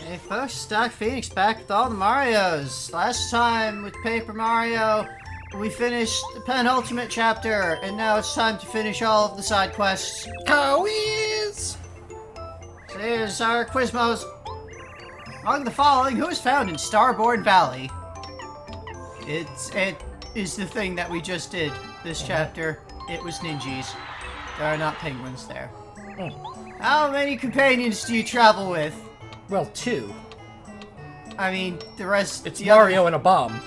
Hey folks, Stock Phoenix back with all the Marios. Last time with Paper Mario, we finished the penultimate chapter, and now it's time to finish all of the side quests. Quiz! So here's our Quizmos. Among the following, who is found in Starborn Valley? It is the thing that we just did this chapter. It was ninjas. There are not penguins there. How many companions do you travel with? Well, 2. I mean, the rest... It's Mario and a bomb.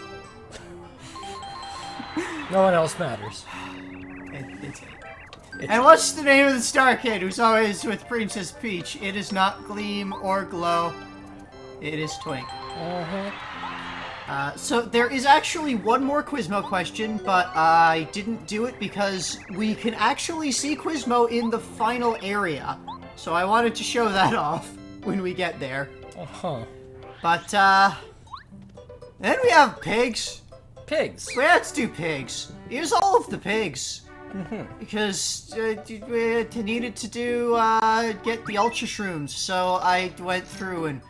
No one else matters. And what's the name of the Star Kid who's always with Princess Peach? It is not Gleam or Glow. It is Twink. So there is actually one more Quizmo question, but I didn't do it because we can actually see Quizmo in the final area. So I wanted to show that off when we get there. But, then we have pigs. Pigs. We had to do pigs. Here's all of the pigs. Because we needed to do, get the Ultra Shrooms. So I went through and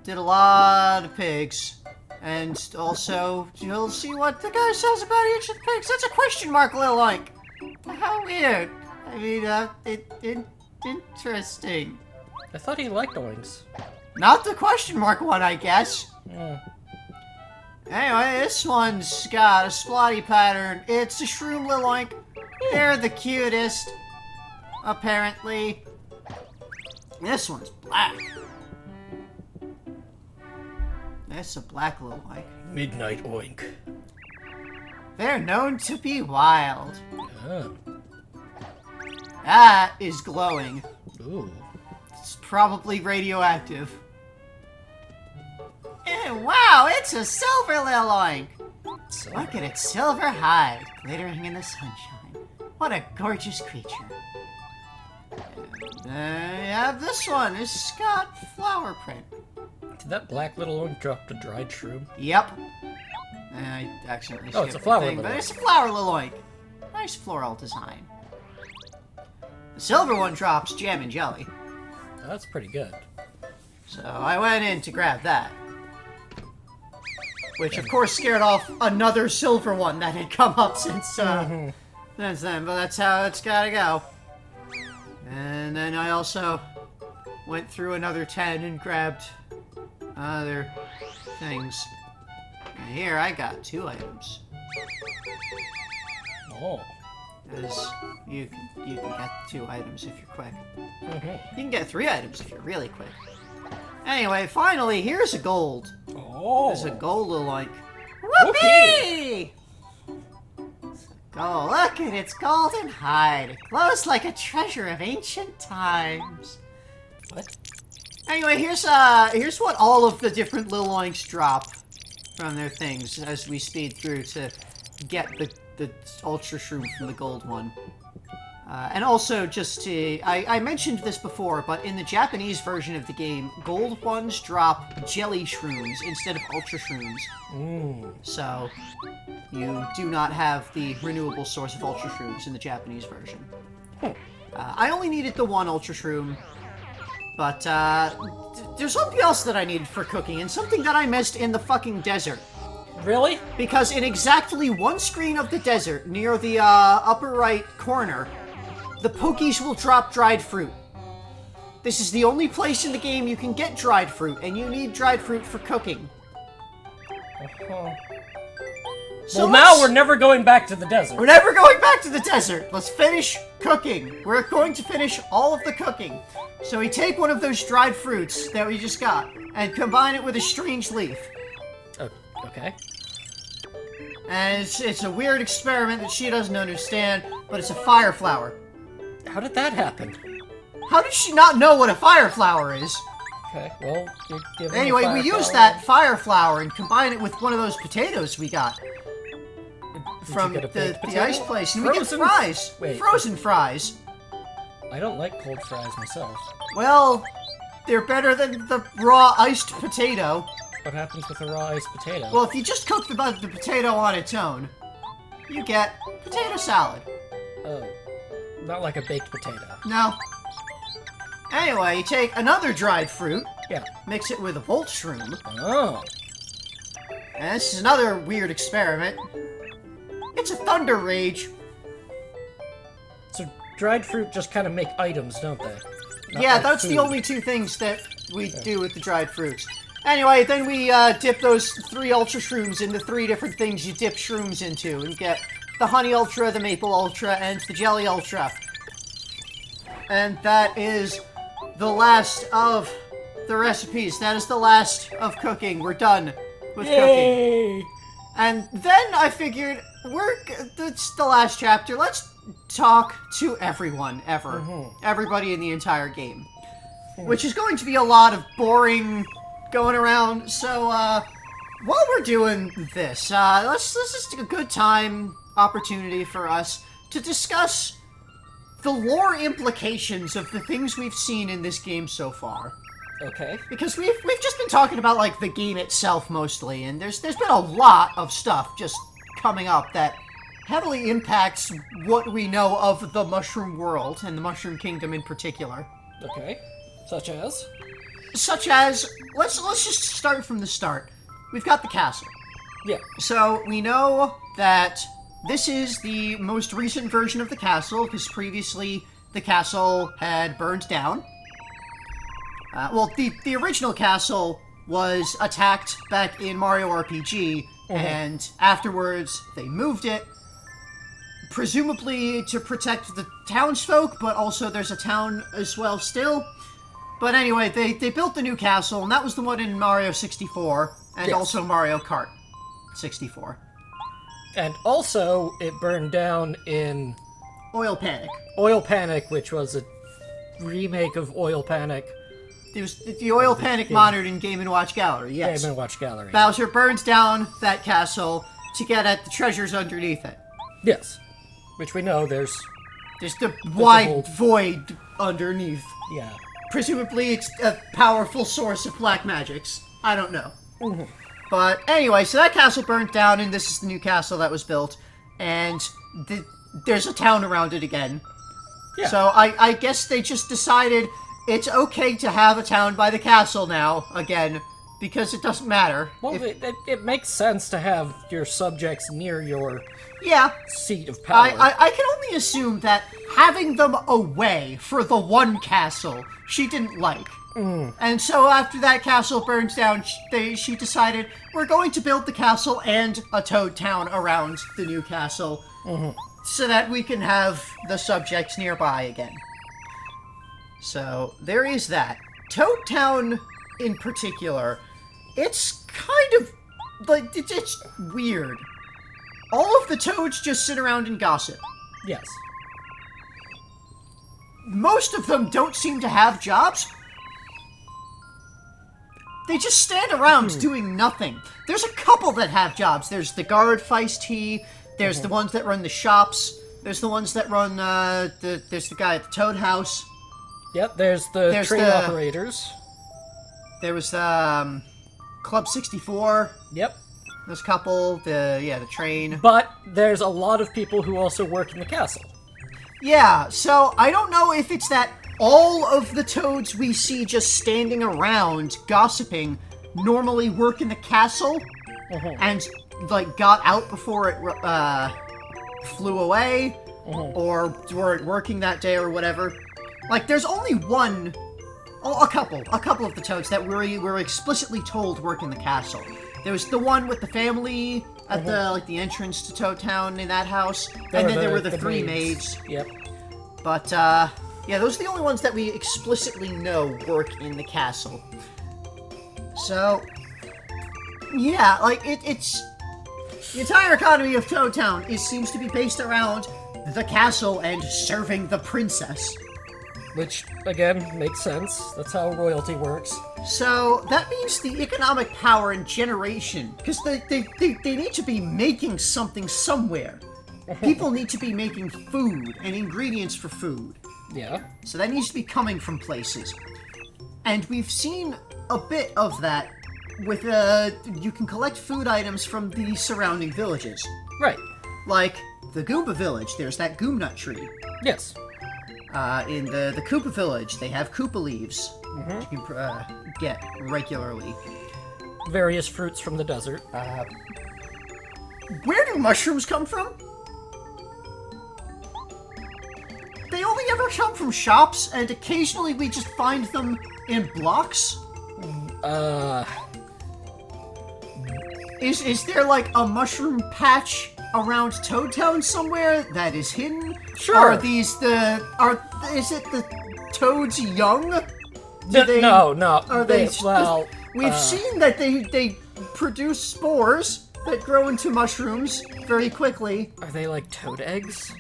did a lot of pigs. And also, you'll see what the guy says about each of the pigs. That's a question mark, Lil Like. How weird. I mean, interesting. I thought he liked oinks. Not the question mark one, I guess. Anyway, this one's got a splotty pattern. It's a shroom Lil Oink. They're the cutest, apparently. This one's black. That's a black Lil Oink. Midnight oink. They're known to be wild. Oh. That is glowing. Ooh. It's probably radioactive. And wow, it's a silver Lil Oink. Silver. Look at its silver hide, glittering in the sunshine. What a gorgeous creature. And you have this one. It's got flower print. Did that black little oink drop the dried shroom? Yep. And I accidentally Oh, it's skipped a flower the thing, Lil but Oink. it's a flower Lil Oink. Nice floral design. The silver one drops jam and jelly. That's pretty good. So I went in to grab that. Which, of course, scared off another silver one that had come up since then, but that's how it's gotta go. And then I also went through another 10 and grabbed other things. And here I got 2 items. Oh. Because you can get 2 items if you're quick. You can get 3 items if you're really quick. Anyway, finally, here's a gold. Oh. There's a gold Lil Oink. Whoopee! Oh, look at its golden hide. It glows like a treasure of ancient times. What? Anyway, here's what all of the different Lil Oinks drop from their things as we speed through to get the Ultra Shroom from the gold one. And also, just to... I mentioned this before, but in the Japanese version of the game, gold ones drop jelly shrooms instead of Ultra Shrooms. So, you do not have the renewable source of Ultra Shrooms in the Japanese version. I only needed the 1 Ultra Shroom, but there's something else that I needed for cooking, and something that I missed in the fucking desert. Really? Because in exactly 1 screen of the desert, near the upper right corner, the Pokies will drop dried fruit. This is the only place in the game you can get dried fruit, and you need dried fruit for cooking. So Well, now we're never going back to the desert. We're never going back to the desert. Let's finish cooking. We're going to finish all of the cooking. So we take one of those dried fruits that we just got, and combine it with a strange leaf. Oh, okay. And it's a weird experiment that she doesn't understand, but it's a fire flower. How did that happen? How did she not know what a fire flower is? Okay, well, you're giving Anyway, we use that fire flower and combine it with one of those potatoes we got from the ice place. And we get fries. Wait. Frozen fries. I don't like cold fries myself. Well, they're better than the raw iced potato. What happens with a raw iced potato? Well, if you just cook the potato on its own, you get potato salad. Oh. Not like a baked potato. No. Anyway, you take another dried fruit, Yeah. mix it with a Volt Shroom, Oh. and this is another weird experiment. It's a Thunder Rage. So dried fruit just kind of make items, don't they? Not Yeah, like that's food. the only two things that we do with the dried fruits. Anyway, then we dip those 3 Ultra Shrooms into 3 different things you dip shrooms into, and get the Honey Ultra, the Maple Ultra, and the Jelly Ultra. And that is the last of the recipes. That is the last of cooking. We're done with cooking. Yay! And then I figured, it's the last chapter. Let's talk to everyone, ever. Everybody in the entire game. Which is going to be a lot of boring going around. So, while we're doing this, let's just take a good opportunity for us to discuss the lore implications of the things we've seen in this game so far. Okay. Because we've just been talking about, like, the game itself mostly, and there's been a lot of stuff just coming up that heavily impacts what we know of the Mushroom World, and the Mushroom Kingdom in particular. Okay. Such as? Such as, let's just start from the start. We've got the castle. Yeah. So, we know that this is the most recent version of the castle, because previously the castle had burned down. Well, the original castle was attacked back in Mario RPG, and afterwards they moved it, presumably to protect the townsfolk, but also there's a town as well still. But anyway, they built the new castle, and that was the one in Mario 64, and Yes. also Mario Kart 64. And also, it burned down in Oil Panic. Oil Panic, which was a remake of Oil Panic. It was the Oil Panic modern in Game & Watch Gallery, yes. Game & Watch Gallery. Bowser burns down that castle to get at the treasures underneath it. Yes. Which we know there's... There's the wide whole- void underneath. Yeah. Presumably it's a powerful source of black magics. I don't know. But anyway, so that castle burnt down, and this is the new castle that was built. And there's a town around it again. Yeah. So I guess they just decided it's okay to have a town by the castle now, again, because it doesn't matter. Well, it makes sense to have your subjects near your Yeah. seat of power. I can only assume that having them away for the one castle she didn't like. And so after that castle burns down, she decided, we're going to build the castle and a Toad Town around the new castle so that we can have the subjects nearby again. So there is that. Toad Town in particular, it's kind of, like, it's weird. All of the toads just sit around and gossip. Yes. Most of them don't seem to have jobs. They just stand around doing nothing. There's a couple that have jobs. There's the guard feisty, there's the ones that run the shops, there's the ones that run, there's the guy at the Toad House. Yep, there's the train operators. There was, Club 64. Yep. There's a couple, the train. But there's a lot of people who also work in the castle. Yeah, so I don't know if it's that all of the toads we see just standing around gossiping normally work in the castle and, like, got out before it flew away or weren't working that day or whatever. Like, there's only a couple of the toads that we were explicitly told work in the castle. There was the one with the family at the entrance to Toad Town in that house, and then there were the 3 maids. Yep. But, yeah, those are the only ones that we explicitly know work in the castle. So, yeah, like, it's... The entire economy of Toad Town seems to be based around the castle and serving the princess. Which, again, makes sense. That's how royalty works. So, that means the economic power and generation, because they need to be making something somewhere. People need to be making food and ingredients for food. Yeah. So that needs to be coming from places. And we've seen a bit of that with, you can collect food items from the surrounding villages. Right. Like, the Goomba village, there's that Goomnut tree. Yes. In the Koopa village, they have Koopa leaves you can get regularly. Various fruits from the desert. Where do mushrooms come from? They only ever come from shops, and occasionally we just find them in blocks. Is there like a mushroom patch around Toad Town somewhere that is hidden? Sure. Is it the Toad's young? No. Are they? We've seen that they produce spores that grow into mushrooms very quickly. Are they like toad eggs?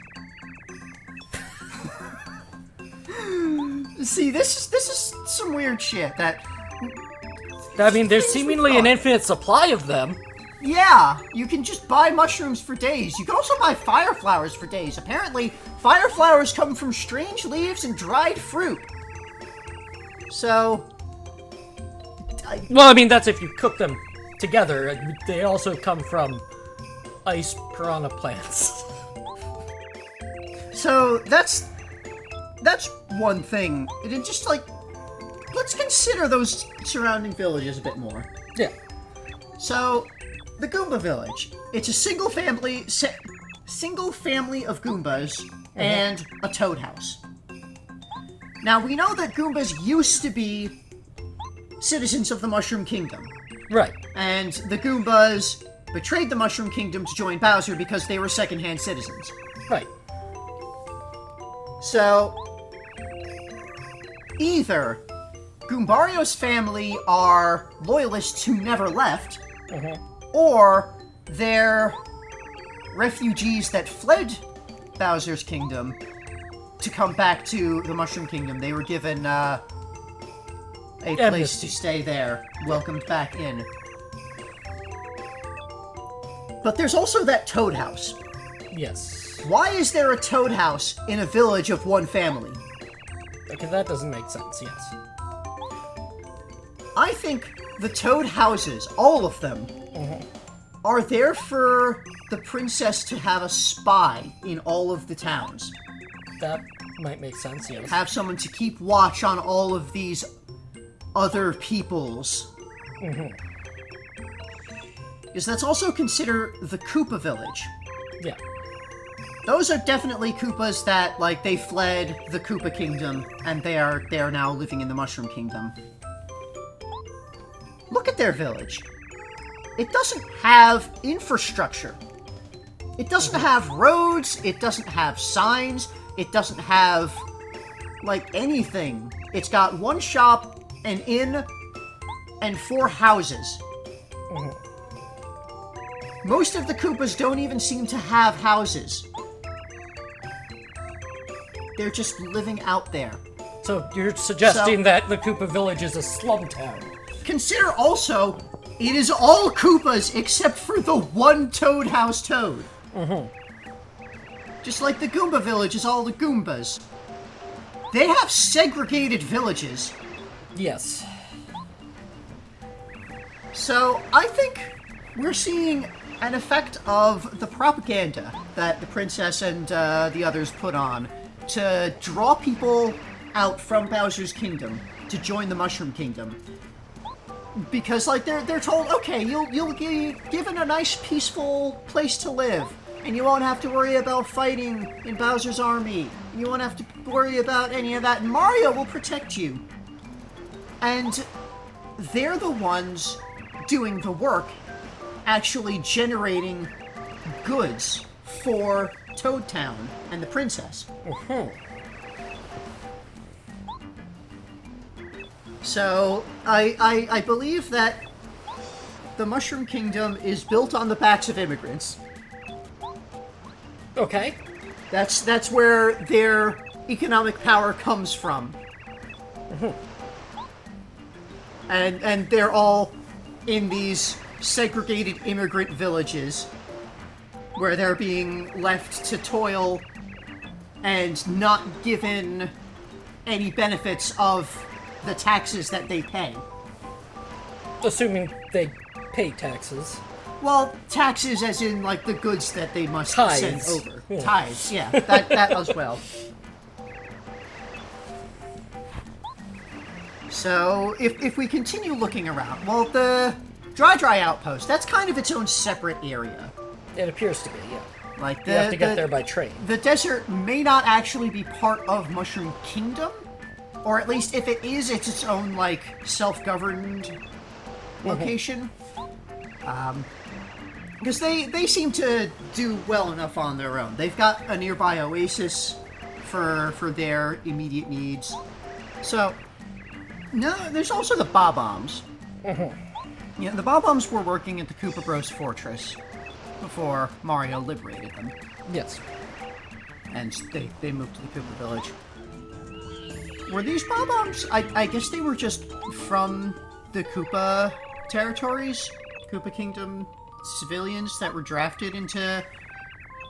See, this is some weird shit that. I mean, there's seemingly an infinite supply of them. Yeah, you can just buy mushrooms for days. You can also buy fire flowers for days. Apparently, fire flowers come from strange leaves and dried fruit. So... Well, I mean, that's if you cook them together. They also come from ice piranha plants. So, that's one thing. And just, like, let's consider those surrounding villages a bit more. Yeah. So... The Goomba village. It's a single family of Goombas and a Toad house. Now, we know that Goombas used to be citizens of the Mushroom Kingdom. Right. And the Goombas betrayed the Mushroom Kingdom to join Bowser because they were second-hand citizens. Right. So, either Goombario's family are loyalists who never left, or they're refugees that fled Bowser's kingdom to come back to the Mushroom Kingdom. They were given a place to stay there, welcomed back in. But there's also that Toad house. Yes. Why is there a Toad house in a village of one family? Okay, that doesn't make sense, yes. I think the Toad houses, all of them, are there for the princess to have a spy in all of the towns. That might make sense, yes. Have someone to keep watch on all of these other peoples. Because let's also consider the Koopa village. Yeah. Those are definitely Koopas that, like, they fled the Koopa Kingdom, and they are now living in the Mushroom Kingdom. Look at their village. It doesn't have infrastructure. It doesn't have roads, it doesn't have signs, it doesn't have, like, anything. It's got one shop, an inn, and 4 houses. Most of the Koopas don't even seem to have houses. They're just living out there. So you're suggesting that the Koopa village is a slum town? Consider also, it is all Koopas except for the one Toad House Toad. Just like the Goomba village is all the Goombas. They have segregated villages. Yes. So, I think we're seeing an effect of the propaganda that the princess and the others put on to draw people out from Bowser's Kingdom to join the Mushroom Kingdom. Because, like, they're told, okay, you'll be given a nice, peaceful place to live, and you won't have to worry about fighting in Bowser's army. You won't have to worry about any of that, and Mario will protect you. And they're the ones doing the work, actually generating goods for Toad Town and the princess. So, I believe that the Mushroom Kingdom is built on the backs of immigrants. Okay. That's where their economic power comes from. And they're all in these segregated immigrant villages where they're being left to toil and not given any benefits of the taxes that they pay. Assuming they pay taxes. Well, taxes as in, like, the goods that they must Tithes. send over. Yeah. Tithes, yeah. That as well. So, if we continue looking around, well, the Dry Outpost, that's kind of its own separate area. It appears to be, yeah. Like, You have to get there by train. The desert may not actually be part of Mushroom Kingdom, or at least if it is, it's its own, like, self-governed location. Because they seem to do well enough on their own. They've got a nearby oasis for their immediate needs. So, no, there's also the Bob-Ombs. Yeah, the Bob-Ombs were working at the Koopa Bros Fortress before Mario liberated them. Yes. And they moved to the Koopa Village. Were these Bob-Ombs? I guess they were just from the Koopa territories, Koopa Kingdom civilians that were drafted into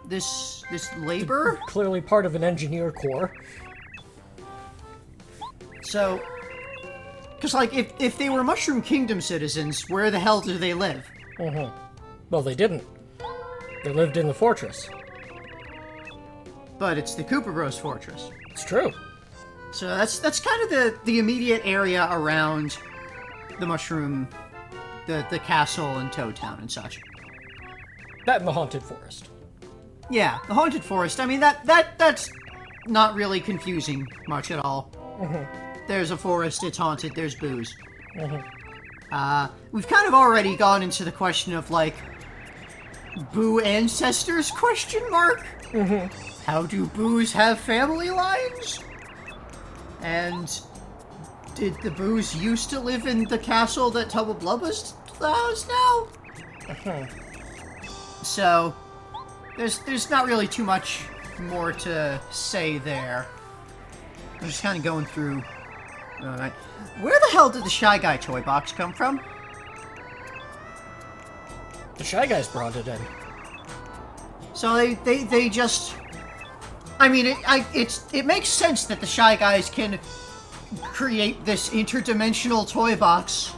this labor. Clearly part of an engineer corps. So, because like if they were Mushroom Kingdom citizens, where the hell do they live? Well, they didn't. They lived in the fortress. But it's the Koopa Bros Fortress. It's true. So that's kind of the immediate area around the Mushroom, the castle and Toad Town and such. That and the Haunted Forest. Yeah, the Haunted Forest. I mean, that's not really confusing much at all. There's a forest, it's haunted, there's booze. We've kind of already gone into the question of, like, Boo ancestors, question mark? How do Boos have family lines? And did the Boos used to live in the castle that Tubba Blubba's house now? So, there's not really too much more to say there. I'm just kind of going through. Alright. Where the hell did the Shy Guy toy box come from? The Shy Guys brought it in. So they just. I mean, it makes sense that the Shy Guys can create this interdimensional toy box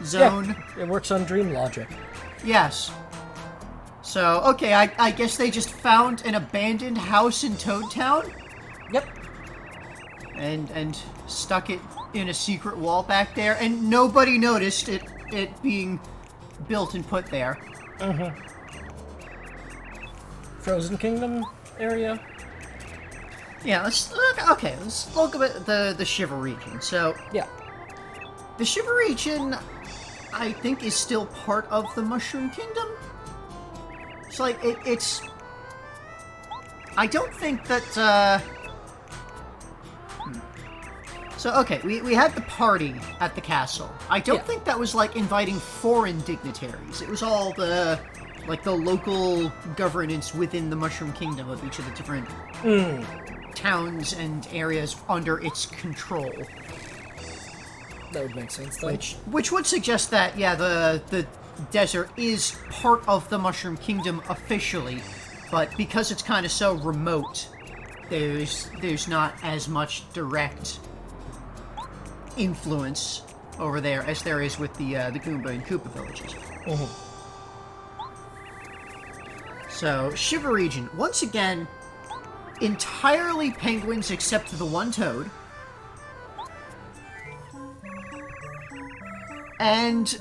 zone. Yeah, it works on dream logic. Yes. So, okay, I guess they just found an abandoned house in Toad Town? Yep. And stuck it in a secret wall back there, and nobody noticed it being built and put there. Frozen Kingdom area? Yeah, let's look at the Shiver region. So, yeah. The Shiver region, I think, is still part of the Mushroom Kingdom. It's like, it's... I don't think that, So, okay, we had the party at the castle. I don't think that was, like, inviting foreign dignitaries. It was all the, like, the local governance within the Mushroom Kingdom of each of the different towns and areas under its control. That would make sense, though. Which would suggest that, yeah, the desert is part of the Mushroom Kingdom officially, but because it's kind of so remote, there's not as much direct influence over there as there is with the Goomba and Koopa villages. So, Shiver region, once again, entirely penguins except the one toad. And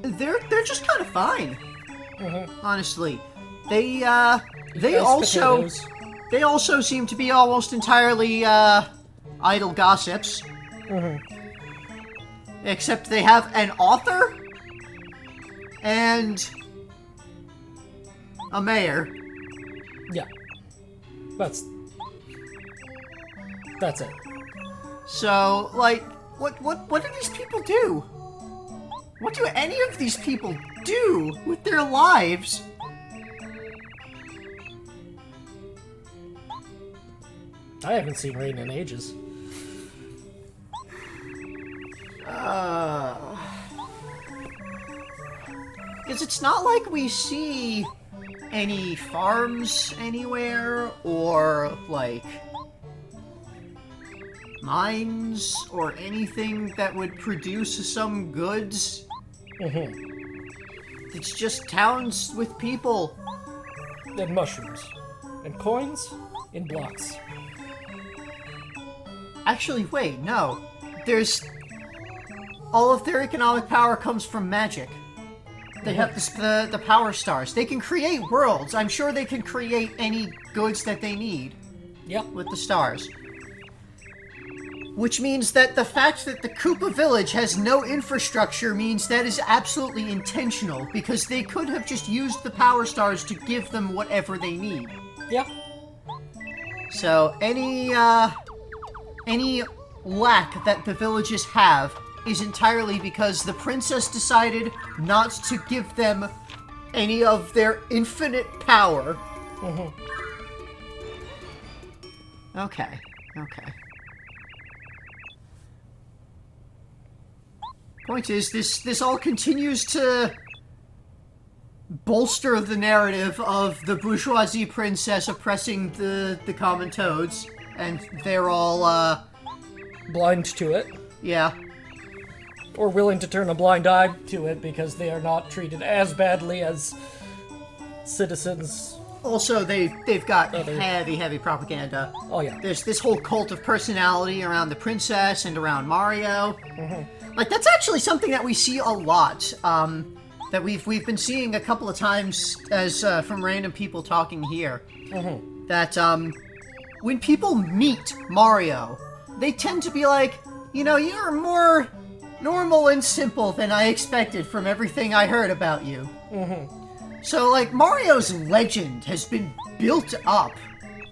they're just kind of fine. Honestly. They also seem to be almost entirely idle gossips. Except they have an author and a mayor. Yeah. That's it. So, like, what do these people do? What do any of these people do with their lives? I haven't seen rain in ages. Because it's not like we see any farms anywhere, or, like, mines, or anything that would produce some goods. It's just towns with people. And mushrooms. And coins in blocks. Actually, wait, no. there's... all of their economic power comes from magic. They have the power stars. They can create worlds. I'm sure they can create any goods that they need. Yep. With the stars. Which means that the fact that the Koopa village has no infrastructure means that is absolutely intentional, because they could have just used the power stars to give them whatever they need. Yeah. So any lack that the villages have is entirely because the princess decided not to give them any of their infinite power. Mm-hmm. Okay. Point is, this all continues to bolster the narrative of the bourgeoisie princess oppressing the common toads, and they're all, blind to it. Yeah. Or willing to turn a blind eye to it because they are not treated as badly as citizens. Also, they've got heavy propaganda. Oh, yeah. There's this whole cult of personality around the princess and around Mario. Mm-hmm. Like, that's actually something that we see a lot. That we've been seeing a couple of times as from random people talking here. Mm-hmm. That when people meet Mario, they tend to be like, you know, you're more normal and simple than I expected from everything I heard about you. Mm-hmm. So, like, Mario's legend has been built up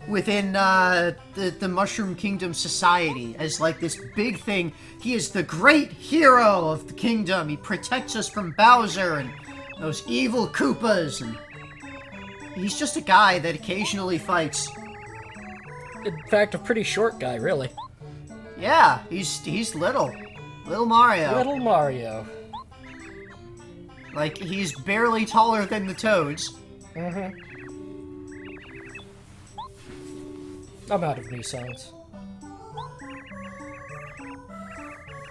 within the Mushroom Kingdom society as, like, this big thing. He is the great hero of the kingdom. He protects us from Bowser and those evil Koopas. And he's just a guy that occasionally fights. In fact, a pretty short guy, really. Yeah, he's little. Little Mario. Little Mario. Like, he's barely taller than the Toads. Mm-hmm. I'm out of new songs.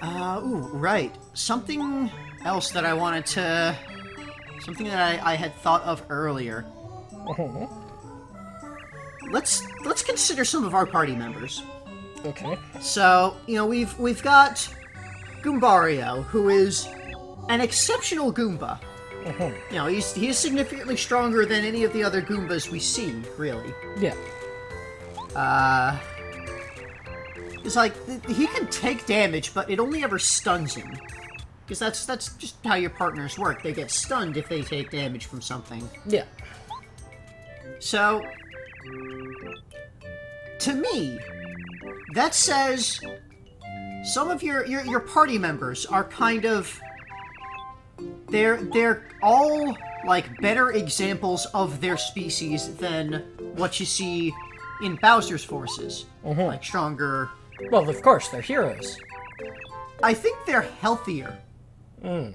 Ooh, right. Something else that I wanted to... Something that I had thought of earlier. Uh-huh. Let's consider some of our party members. Okay. So, you know, we've got Goombario, who is an exceptional Goomba. Uh-huh. You know, he is significantly stronger than any of the other Goombas we see, really. Yeah. It's like, he can take damage, but it only ever stuns him. Because that's just how your partners work. They get stunned if they take damage from something. Yeah. So, to me, that says some of your party members are kind of... They're all, like, better examples of their species than what you see in Bowser's forces. Mm-hmm. Like, stronger... Well, of course, they're heroes. I think they're healthier. Mm.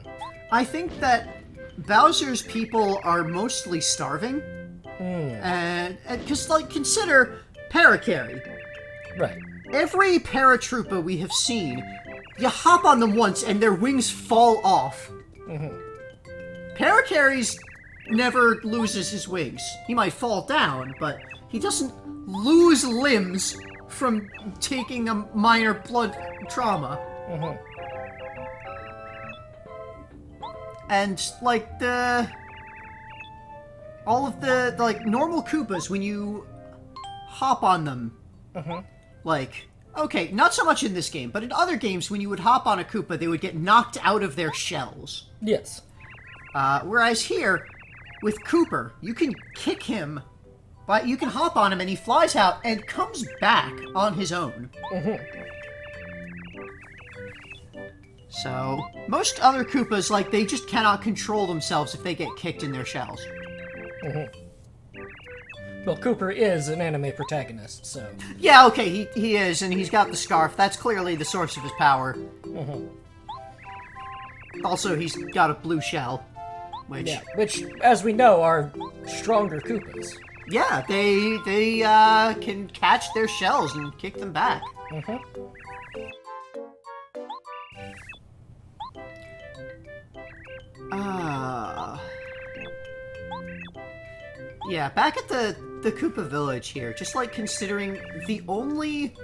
I think that Bowser's people are mostly starving. Mm. And because, like, consider Parakarry. Right. Every paratrooper we have seen, you hop on them once and their wings fall off. Mm-hmm. Parakarry's never loses his wings. He might fall down, but he doesn't lose limbs from taking a minor blood trauma. Mm-hmm. And, like, all of the like, normal Koopas, when you hop on them, Mm-hmm. like, okay, not so much in this game, but in other games, when you would hop on a Koopa, they would get knocked out of their shells. Yes. Whereas here, with Cooper, you can kick him, but you can hop on him and he flies out and comes back on his own. Mm-hmm. So, most other Koopas, like, they just cannot control themselves if they get kicked in their shells. Mm-hmm. Well, Cooper is an anime protagonist, so... Yeah, okay, he is, and he's got the scarf. That's clearly the source of his power. Mm-hmm. Also, he's got a blue shell, which... Yeah, which, as we know, are stronger Koopas. Yeah, they can catch their shells and kick them back. Mm-hmm. Yeah, back at the Koopa village here, just like considering the only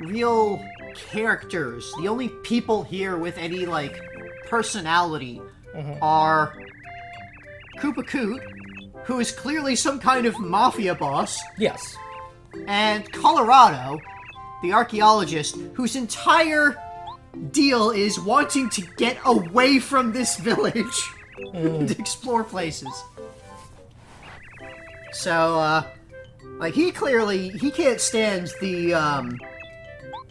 real characters, the only people here with any, like, personality are Koopa Koot, who is clearly some kind of mafia boss. Yes. And Colorado, the archaeologist, whose entire deal is wanting to get away from this village and explore places. So, like, he can't stand the,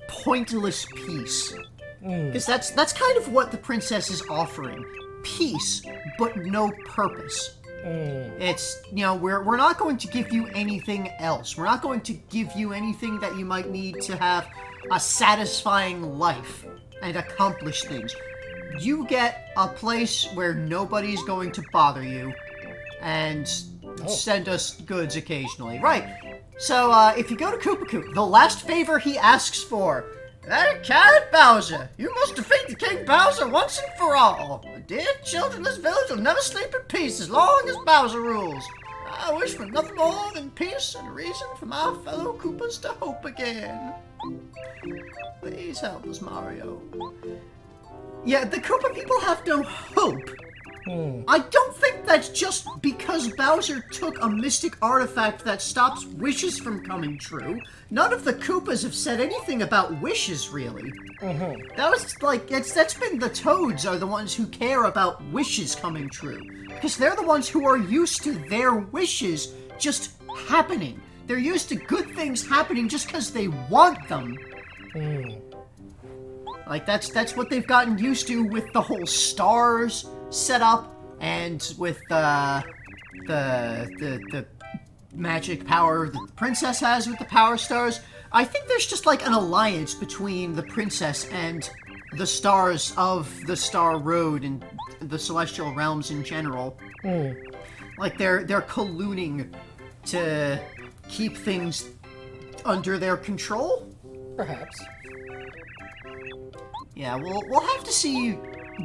pointless peace. Because that's kind of what the princess is offering. Peace, but no purpose. It's, we're not going to give you anything else. We're not going to give you anything that you might need to have a satisfying life and accomplish things. You get a place where nobody's going to bother you and send us goods occasionally. Right. So, if you go to Koopa Koot, the last favor he asks for, that cat Bowser, you must defeat the King Bowser once and for all. Dear children, this village will never sleep in peace as long as Bowser rules. I wish for nothing more than peace and a reason for my fellow Koopas to hope again. Please help us, Mario. Yeah, the Koopa people have no hope. I don't think that's just because Bowser took a mystic artifact that stops wishes from coming true. None of the Koopas have said anything about wishes, really. That was, like, that's been the Toads are the ones who care about wishes coming true. Because they're the ones who are used to their wishes just happening. They're used to good things happening just because they want them. Like, that's what they've gotten used to with the whole stars set up, and with the magic power that the princess has with the power stars. I think there's just like an alliance between the princess and the stars of the Star Road and the celestial realms in general. Like they're colluding to keep things under their control. Perhaps. Yeah, we'll have to see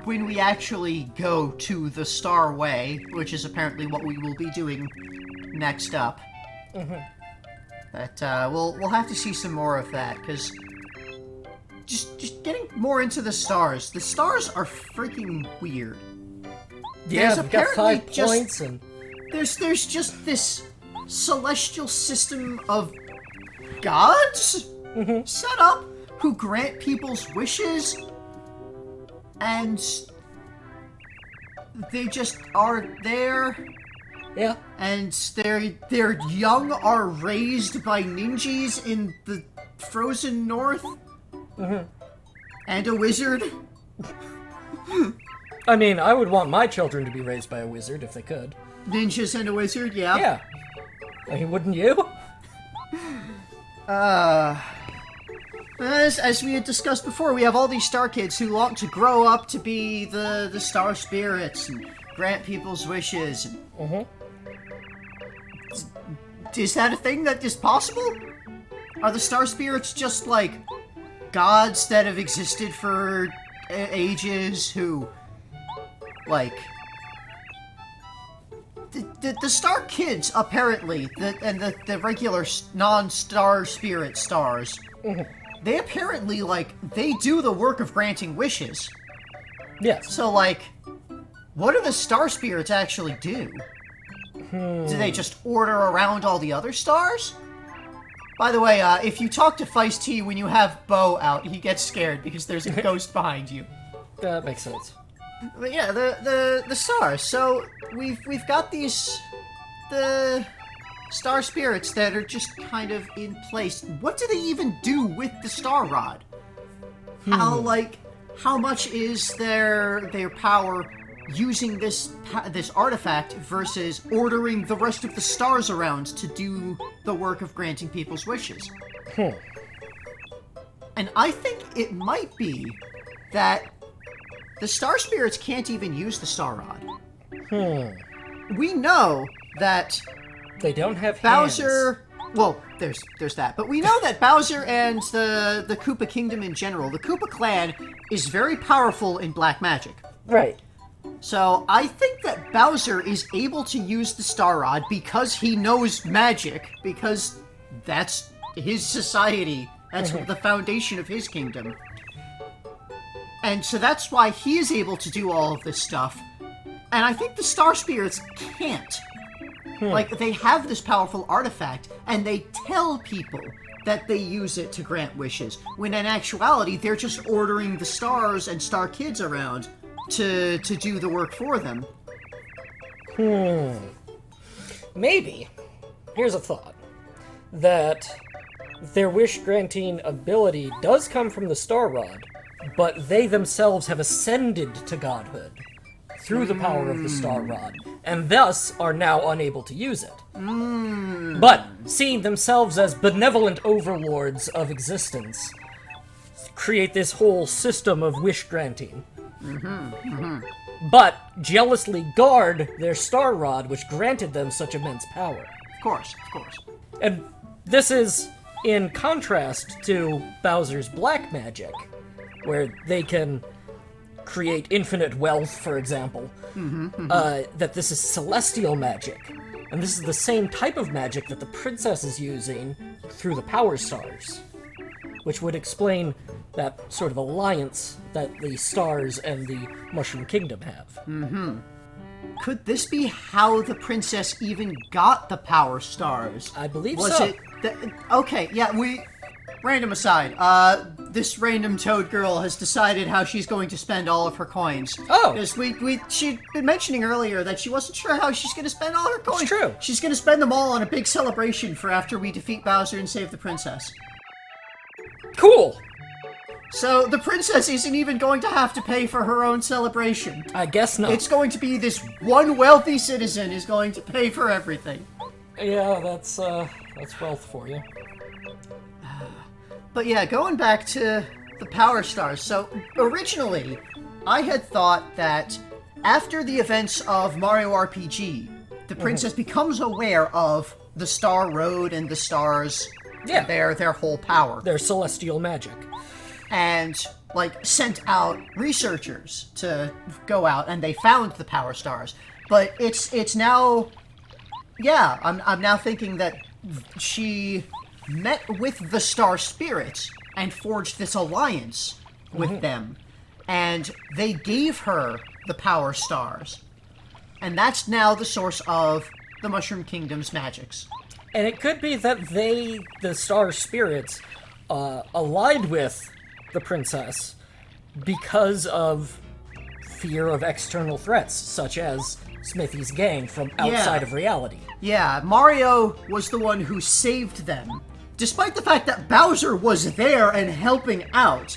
when we actually go to the Star Way, which is apparently what we will be doing next up. But we'll have to see some more of that, because just getting more into the stars. The stars are freaking weird. Yeah, they've got 5 points, and there's just this celestial system of gods set up who grant people's wishes, and they just are there. Yeah. And their young are raised by ninjas in the frozen north. And a wizard. I mean, I would want my children to be raised by a wizard if they could. Ninjas and a wizard, yeah. Yeah. I mean, wouldn't you? As we had discussed before, we have all these star kids who want to grow up to be the star spirits and grant people's wishes. Is that a thing that is possible? Are the star spirits just like gods that have existed for ages who, like... The star kids, apparently, and the regular non-star spirit stars, they apparently, like, they do the work of granting wishes. Yes. So, like, what do the star spirits actually do? Do they just order around all the other stars? By the way, if you talk to Feist when you have Bo out, he gets scared because there's a ghost behind you. That makes sense. But yeah, the stars. So we've got the star spirits that are just kind of in place. What do they even do with the star rod? How much is their power using this artifact versus ordering the rest of the stars around to do the work of granting people's wishes? And I think it might be that the star spirits can't even use the star rod. We know that they don't have Bowser. Hands. Well, there's that, but we know that Bowser and the Koopa Kingdom in general, the Koopa Clan, is very powerful in black magic. Right. So I think that Bowser is able to use the Star Rod because he knows magic, because that's his society That's the foundation of his kingdom. And so that's why he is able to do all of this stuff. And I think the Star Spirits can't. Like, they have this powerful artifact, and they tell people that they use it to grant wishes, when in actuality, they're just ordering the stars and star kids around to do the work for them. Maybe. Here's a thought. That their wish-granting ability does come from the Star Rod, but they themselves have ascended to godhood through the power of the Star Rod, and thus are now unable to use it. But, seeing themselves as benevolent overlords of existence, create this whole system of wish-granting. But jealously guard their Star Rod, which granted them such immense power. Of course. And this is in contrast to Bowser's black magic, where they can create infinite wealth, for example. That this is celestial magic. And this is the same type of magic that the princess is using through the Power Stars. Which would explain that sort of alliance that the stars and the Mushroom Kingdom have. Could this be how the princess even got the Power Stars? I believe Was so. it... Okay, yeah, Random aside, this random toad girl has decided how she's going to spend all of her coins. Oh! Because she'd been mentioning earlier that she wasn't sure how she's going to spend all her coins. It's true. She's going to spend them all on a big celebration for after we defeat Bowser and save the princess. Cool! So the princess isn't even going to have to pay for her own celebration. I guess not. It's going to be this one wealthy citizen is going to pay for everything. Yeah, that's wealth for you. But yeah, going back to the Power Stars. So originally, I had thought that after the events of Mario RPG, the princess becomes aware of the Star Road and the stars, Yeah. their whole power, Their celestial magic. and like sent out researchers to go out, and they found the Power Stars. But it's now, yeah, I'm now thinking that she met with the Star Spirits and forged this alliance with them, and they gave her the Power Stars, and that's now the source of the Mushroom Kingdom's magics. And it could be that the Star Spirits, allied with the princess because of fear of external threats, such as Smithy's gang from outside of reality. Yeah, Mario was the one who saved them. Despite the fact that Bowser was there and helping out,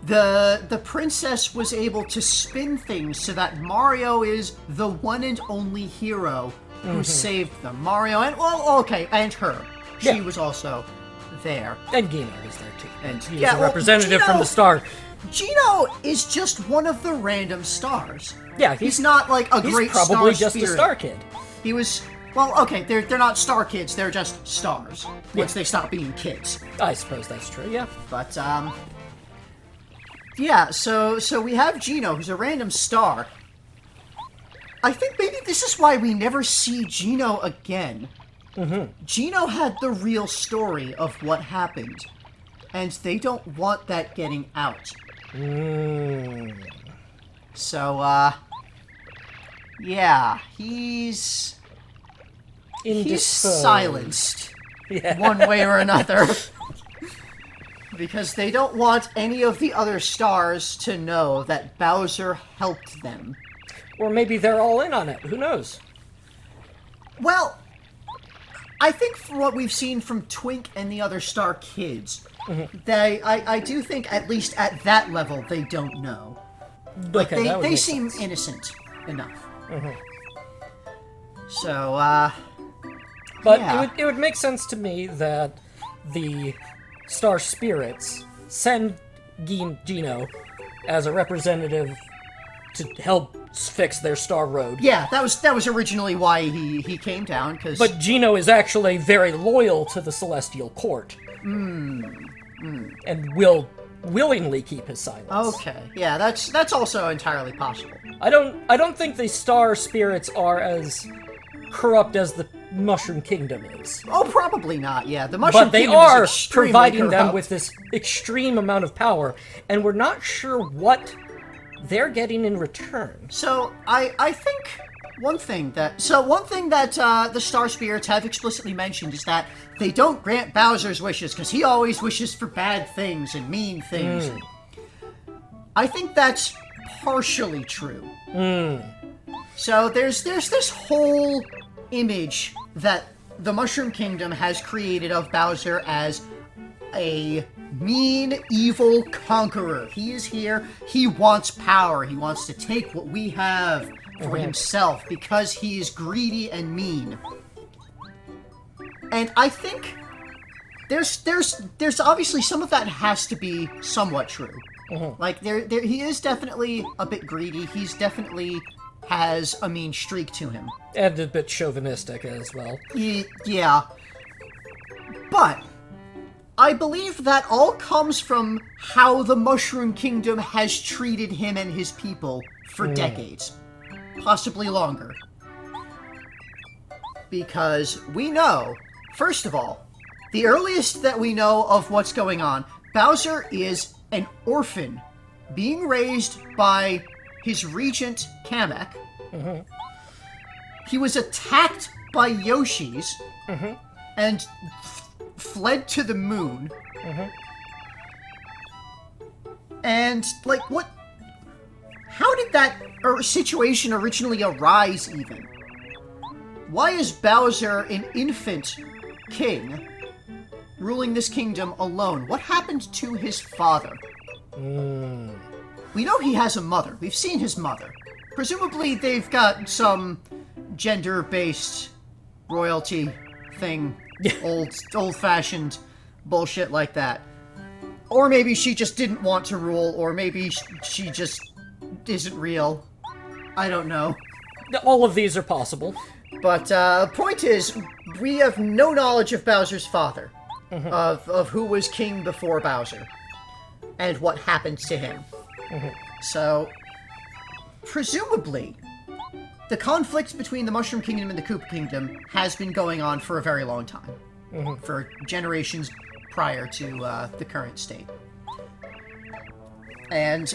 the princess was able to spin things so that Mario is the one and only hero who saved them. Mario and, well, okay, and her. She was also there. And Gino is there too. And he's a representative from the star. Gino is just one of the random stars. Yeah, he's not like a great star He's probably just spirit. a star kid. He was, well, okay, they're not star kids, they're just stars. Once they stop being kids. I suppose that's true, yeah. But, yeah, so we have Gino, who's a random star. I think maybe this is why we never see Gino again. Gino had the real story of what happened, and they don't want that getting out. So, yeah, he's silenced one way or another. Because they don't want any of the other stars to know that Bowser helped them. Or maybe they're all in on it. Who knows? Well, I think from what we've seen from Twink and the other star kids, I do think at least at that level they don't know. Like, Okay, they seem innocent enough. So, But yeah. it would make sense to me that the Star Spirits send Gino as a representative to help fix their Star Road. Yeah, that was originally why he came down, because... But Gino is actually very loyal to the Celestial Court. And will willingly keep his silence. Okay, yeah, that's also entirely possible. I don't think the Star Spirits are as corrupt as the Mushroom Kingdom is. Oh, probably not, yeah. The Mushroom But they Kingdom is are extremely providing them corrupt. with this extreme amount of power, and we're not sure what they're getting in return. So, I think one thing that the Star Spirits have explicitly mentioned is that they don't grant Bowser's wishes, because he always wishes for bad things and mean things. I think that's partially true. So there's this whole image that the Mushroom Kingdom has created of Bowser as a mean, evil conqueror. He is here, he wants power, he wants to take what we have for himself because he is greedy and mean. And I think there's obviously some of that has to be somewhat true. Like, he is definitely a bit greedy, he's definitely has a mean streak to him. And a bit chauvinistic as well. Yeah. But I believe that all comes from how the Mushroom Kingdom has treated him and his people for decades. Possibly longer. Because we know, first of all, the earliest that we know of what's going on, Bowser is an orphan being raised by his regent, Kamek. He was attacked by Yoshis and fled to the moon. And, like, what... How did that situation originally arise, even? Why is Bowser an infant king ruling this kingdom alone? What happened to his father? We know he has a mother. We've seen his mother. Presumably they've got some gender-based royalty thing. Old-fashioned bullshit like that. Or maybe she just didn't want to rule, or maybe she just isn't real. I don't know. All of these are possible. But, point is, we have no knowledge of Bowser's father. Of who was king before Bowser. And what happened to him. So, presumably, the conflict between the Mushroom Kingdom and the Koopa Kingdom has been going on for a very long time. For generations prior to the current state. And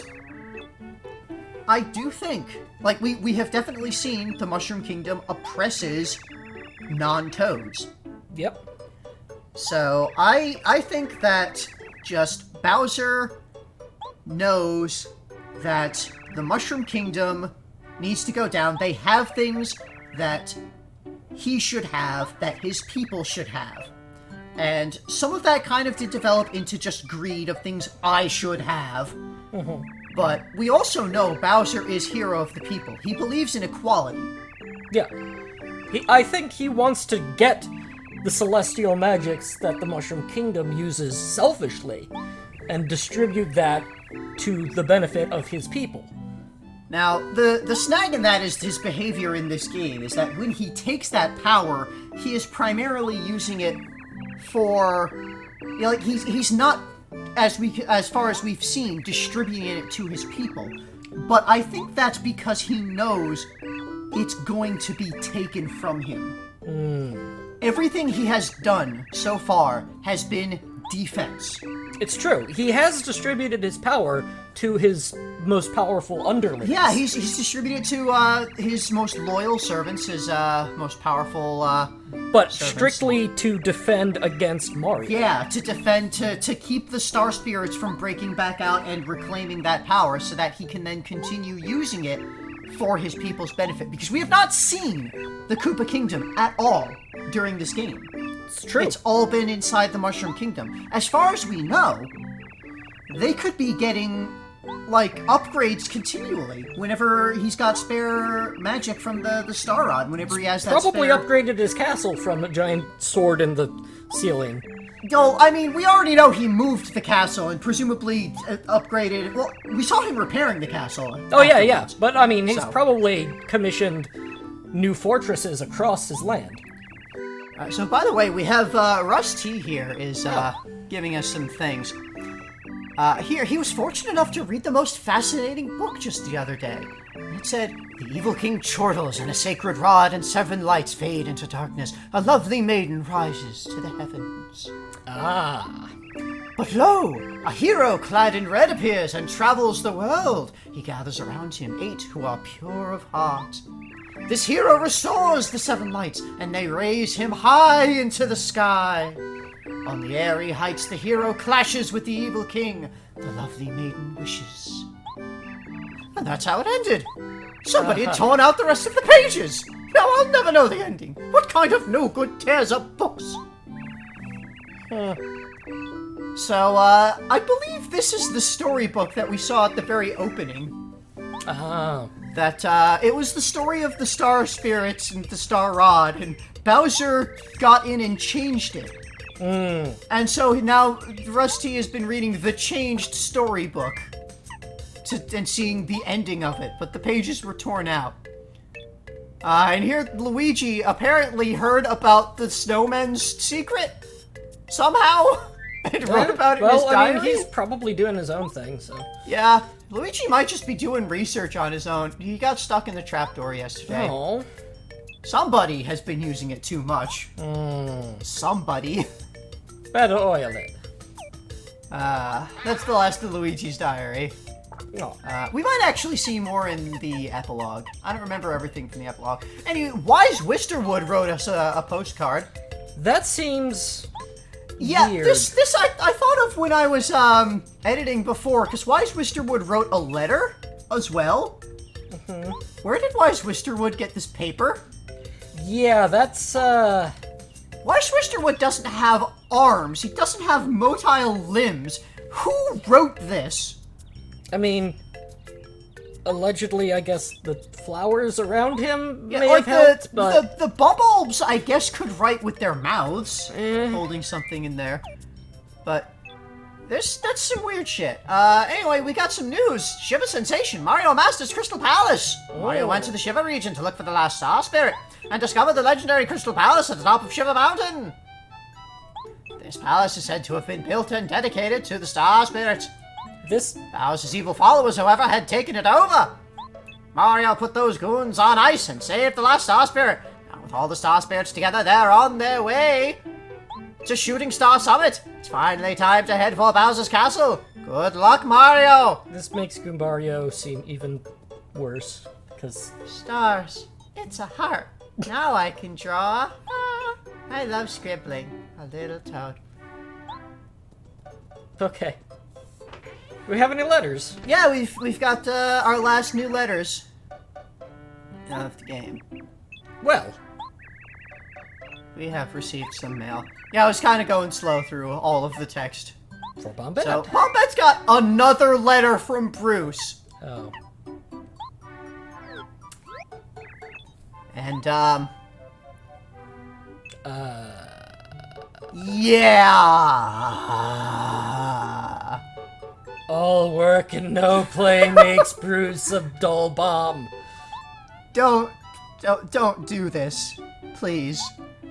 I do think, like, we have definitely seen the Mushroom Kingdom oppresses non-toads. Yep. So, I think that just Bowser knows that the Mushroom Kingdom needs to go down. They have things that he should have, that his people should have. And some of that kind of did develop into just greed of things I should have. But we also know Bowser is hero of the people. He believes in equality. Yeah. I think he wants to get the celestial magics that the Mushroom Kingdom uses selfishly and distribute that to the benefit of his people. Now, the snag in that is his behavior in this game, is that when he takes that power, he is primarily using it for... You know, like, he's not, as far as we've seen, distributing it to his people. But I think that's because he knows it's going to be taken from him. Everything he has done so far has been defense. It's true. He has distributed his power to his most powerful underlings. Yeah, he's distributed to his most loyal servants, his most powerful but servants. Strictly to defend against Mario. Yeah, to defend, to keep the Star Spirits from breaking back out and reclaiming that power so that he can then continue using it for his people's benefit. Because we have not seen the Koopa Kingdom at all during this game. It's true. It's all been inside the Mushroom Kingdom. As far as we know, they could be getting, like, upgrades continually whenever he's got spare magic from the Star Rod, whenever he has that Probably spare... upgraded his castle from a giant sword in the ceiling. Oh, I mean, we already know he moved the castle and presumably upgraded... Well, we saw him repairing the castle. Oh, yeah. But, I mean, he's So. probably commissioned new fortresses across his land. So, by the way, we have Russ T here is giving us some things. He was fortunate enough to read the most fascinating book just the other day. It said, the evil king chortles and a sacred rod and 7 lights fade into darkness. A lovely maiden rises to the heavens. Ah. But lo, a hero clad in red appears and travels the world. He gathers around him 8 who are pure of heart. This hero restores the 7 lights, and they raise him high into the sky. On the airy heights, the hero clashes with the evil king. The lovely maiden wishes. And that's how it ended. Somebody had torn out the rest of the pages. Now I'll never know the ending. What kind of no-good tears up books? So, I believe this is the storybook that we saw at the very opening. Ah. That, it was the story of the Star Spirits and the Star Rod, and Bowser got in and changed it. And so now Rusty has been reading the changed storybook and seeing the ending of it, but the pages were torn out. And here Luigi apparently heard about the snowman's secret somehow and wrote about it in his diary. I mean, he's probably doing his own thing, so. Yeah, Luigi might just be doing research on his own. He got stuck in the trapdoor yesterday. Oh. Somebody has been using it too much. Somebody. Better oil it. That's the last of Luigi's diary. Oh. We might actually see more in the epilogue. I don't remember everything from the epilogue. Anyway, Wise Wisterwood wrote us a postcard. That seems Yeah, weird. this I thought of when I was editing before, because Wise Wisterwood wrote a letter as well. Where did Wise Wisterwood get this paper? Yeah, that's, Wise Wisterwood doesn't have arms. He doesn't have motile limbs. Who wrote this? I mean, allegedly, I guess the flowers around him Yeah, may like have helped, but... the bulbs, I guess, could write with their mouths, holding something in there. But that's some weird shit. Anyway, we got some news. Shiver sensation. Mario masters Crystal Palace. Mario went to the Shiver region to look for the last Star Spirit and discovered the legendary Crystal Palace at the top of Shiver Mountain. This palace is said to have been built and dedicated to the Star Spirit. This... Bowser's evil followers, however, had taken it over. Mario put those goons on ice and saved the last Star Spirit. Now with all the Star Spirits together, they're on their way to Shooting Star Summit. It's finally time to head for Bowser's castle. Good luck, Mario! This makes Goombario seem even worse, because... Stars. It's a heart. Now I can draw. Ah, I love scribbling. A little toad. Okay. Do we have any letters? Yeah, we've got our last new letters of the game. Well. We have received some mail. Yeah, I was kind of going slow through all of the text. For Bombette. So, Bombette's got another letter from Bruce. Oh. And, yeah. All work and no play makes Bruce a dull bomb. Don't do this. Please.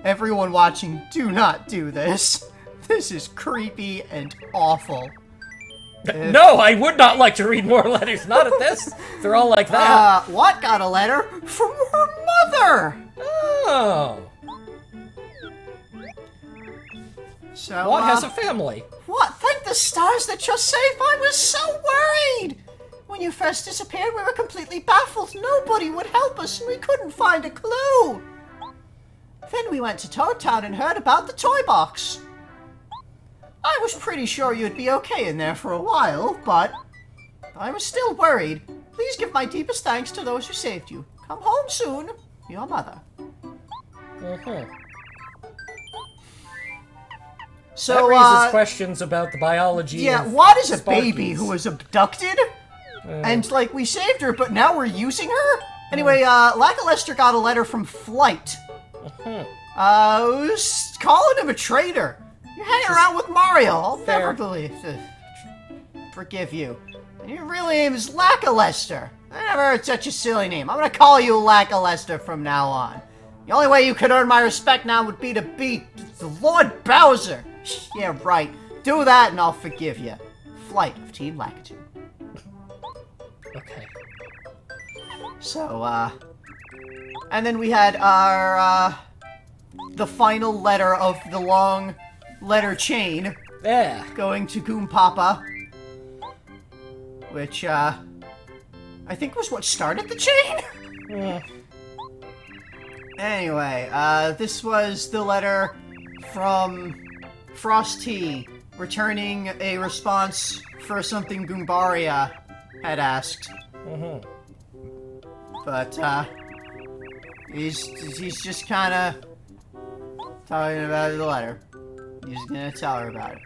Everyone watching, do not do this. This is creepy and awful. No, I would not like to read more letters. Not at this. They're all like that. What got a letter from her mother? Oh. So, What has a family? What? Thank the stars that you're safe. I was so worried. When you first disappeared, we were completely baffled. Nobody would help us, and we couldn't find a clue. Then we went to Toad Town and heard about the toy box. I was pretty sure you'd be okay in there for a while, but I was still worried. Please give my deepest thanks to those who saved you. Come home soon. Your mother. So, that raises questions about the biology. Yeah, of what is a Sparkies. baby who was abducted? And, like, we saved her, but now we're using her? Anyway, Lackluster got a letter from Flight. Who's calling him a traitor? You're hanging around with Mario. I'll never forgive you. And your real name is Lackluster. I never heard such a silly name. I'm gonna call you Lackluster from now on. The only way you could earn my respect now would be to beat the Lord Bowser. Yeah, right. Do that and I'll forgive you. flight of Team Lakitu. Okay. So, and then we had our, the final letter of the long letter chain Yeah. going to Goompapa, which, I think was what started the chain? Mm. Anyway, this was the letter from Frosty, returning a response for something Goombaria had asked. Mm-hmm. But, he's just kind of talking about the letter. He's gonna tell her about it.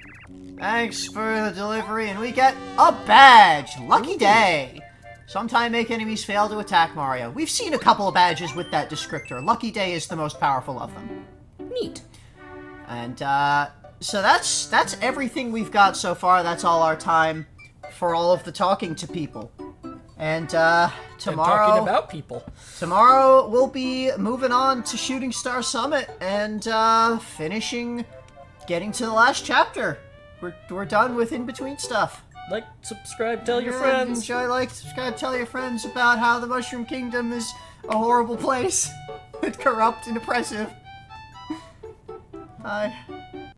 Thanks for the delivery, and we get a badge! Lucky day! Sometime make enemies fail to attack Mario. We've seen a couple of badges with that descriptor. Lucky day is the most powerful of them. Neat. And, so that's everything we've got so far. That's all our time for all of the talking to people. And, tomorrow... And talking about people. Tomorrow we'll be moving on to Shooting Star Summit and, getting to the last chapter. We're done with in-between stuff. Like, subscribe, tell your Yeah, friends. Enjoy, like, subscribe, tell your friends about how the Mushroom Kingdom is a horrible place. Corrupt and oppressive. Bye.